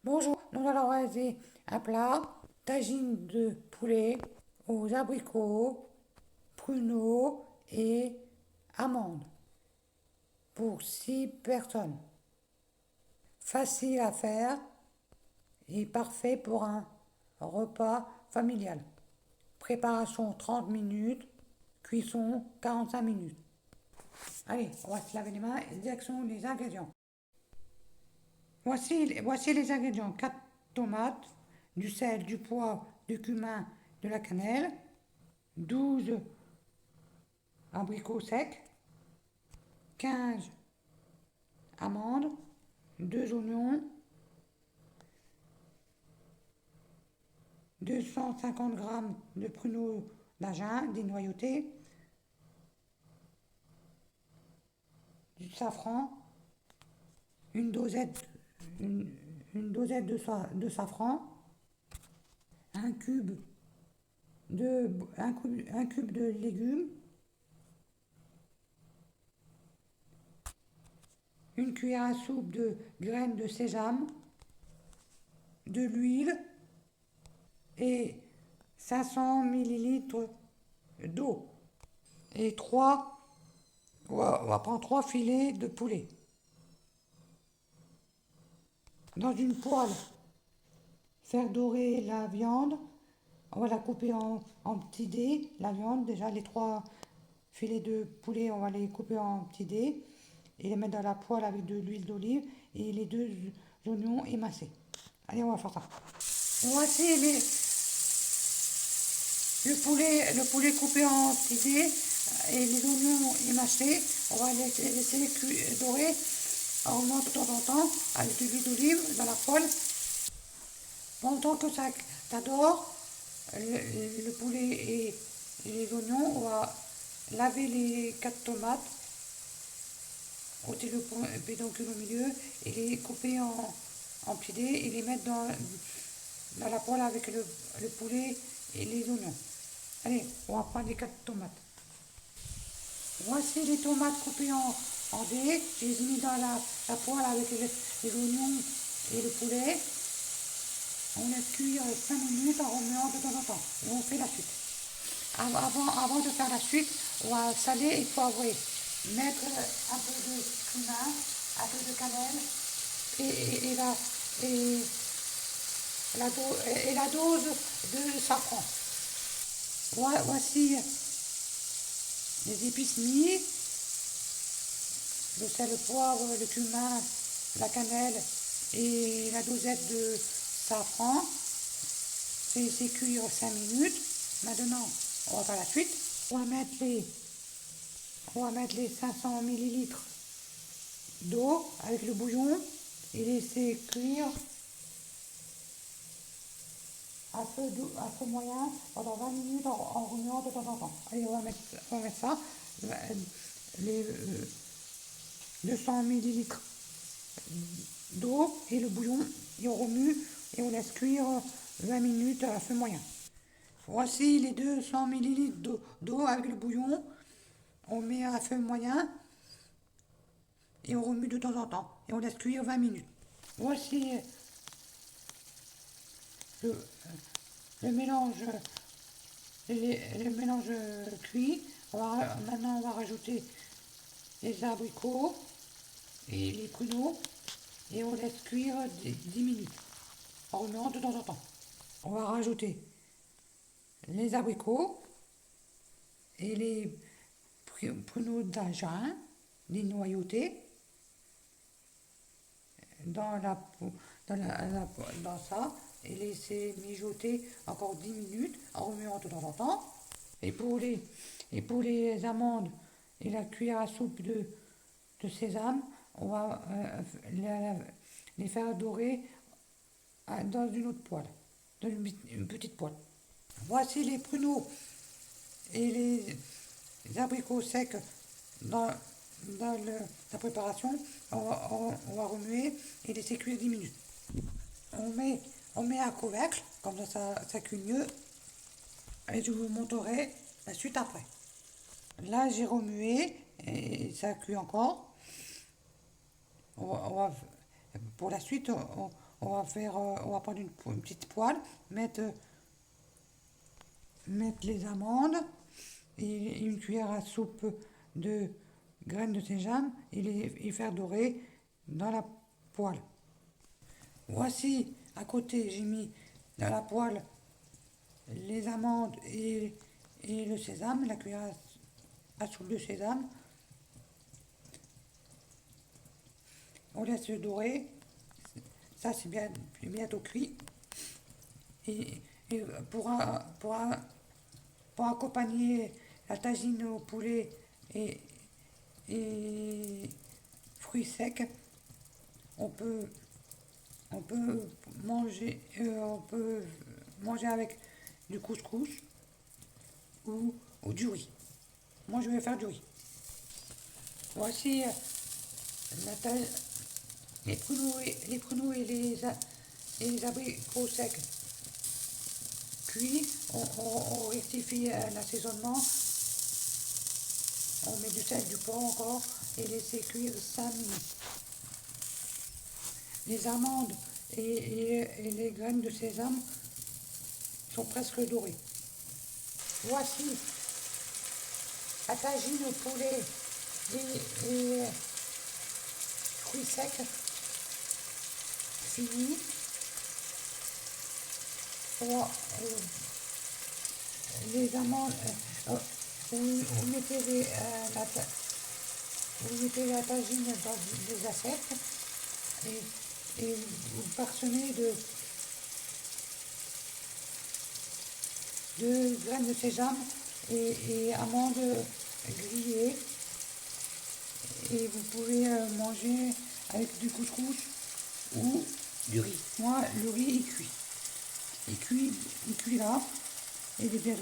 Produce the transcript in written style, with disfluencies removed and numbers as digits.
Bonjour, nous allons réaliser un plat, tagine de poulet aux abricots, pruneaux et amandes pour 6 personnes. Facile à faire et parfait pour un repas familial. Préparation 30 minutes, cuisson 45 minutes. Allez, on va se laver les mains et direction les ingrédients. Voici les ingrédients. 4 tomates, du sel, du poivre, du cumin, de la cannelle, 12 abricots secs, 15 amandes, 2 oignons, 250 g de pruneaux d'agen dénoyautés, du safran, une dosette, une dosette de safran, un cube un cube de légumes, une cuillère à soupe de graines de sésame, de l'huile et 500 millilitres d'eau. Et on va prendre 3 filets de poulet. Dans une poêle, faire dorer la viande. On va la couper en petits dés. La viande, déjà les 3 filets de poulet, on va les couper en petits dés et les mettre dans la poêle avec de l'huile d'olive et les 2 oignons émincés. Allez, on va faire ça. Voici le poulet coupé en petits dés et les oignons émâchés. On va les laisser dorer en remuant de temps en temps avec de l'huile d'olive dans la poêle. Pendant que ça dort, le poulet et les oignons, on va laver les 4 tomates, ôter le pédoncule au milieu et les couper en petits dés et les mettre dans la poêle avec le poulet et les oignons. Allez, on va prendre les 4 tomates. Voici les tomates coupées en dés. Je les ai mis dans la poêle avec les oignons et le poulet. On laisse cuire 5 minutes en remuant de temps en temps. Et on fait la suite. Avant de faire la suite, on va saler et poivrer. Mettre un peu de cumin, un peu de cannelle et la dose de safran. Voici les épices mises, le sel, le poivre, le cumin, la cannelle et la dosette de safran. C'est laisser cuire 5 minutes. Maintenant, on va faire la suite. On va mettre les 500 millilitres d'eau avec le bouillon et laisser cuire à feu moyen pendant 20 minutes en remuant de temps en temps. Allez, on va mettre ça. Les 200 millilitres d'eau et le bouillon et on remue et on laisse cuire 20 minutes à feu moyen. Voici les 200 millilitres d'eau avec le bouillon. On met à feu moyen et on remue de temps en temps et on laisse cuire 20 minutes. Voici le, le mélange, le mélange cuit. Maintenant, on va rajouter les abricots et les pruneaux et on laisse cuire 10 minutes en remuant de temps en temps. On va rajouter les abricots et les pruneaux d'agen dénoyautés dans ça et laisser mijoter encore 10 minutes en remuant de temps en temps. Et pour les amandes et la cuillère à soupe de sésame, on va les faire dorer dans une autre poêle, dans une petite poêle. Voici les pruneaux et les abricots secs dans la préparation. On va remuer et laisser cuire 10 minutes. On met un couvercle, comme ça cuit mieux. Et je vous montrerai la suite après. Là, j'ai remué et ça cuit encore. Pour la suite, on va prendre une petite poêle, mettre les amandes et une cuillère à soupe de graines de sésame et les faire dorer dans la poêle. Voici, à côté, j'ai mis dans la poêle les amandes et le sésame, la cuillère à soupe de sésame. On laisse dorer. Ça, c'est bientôt cuit. Et pour accompagner la tagine au poulet et fruits secs, on peut, on peut manger avec du couscous ou du riz. Moi, je vais faire du riz. Voici la taille, les pruneaux et les abricots secs cuits. On rectifie l'assaisonnement. On met du sel, du poivre encore et laisser cuire 5 minutes. Les amandes et les graines de sésame sont presque dorées. Voici la tagine au poulet et fruits secs finis. Les amandes, vous mettez la tagine dans des assiettes et vous parsemez de graines de sésame et amandes grillées. Et vous pouvez manger avec du couscous ou du riz. Moi, le riz est cuit. Il cuit là. Et il est bien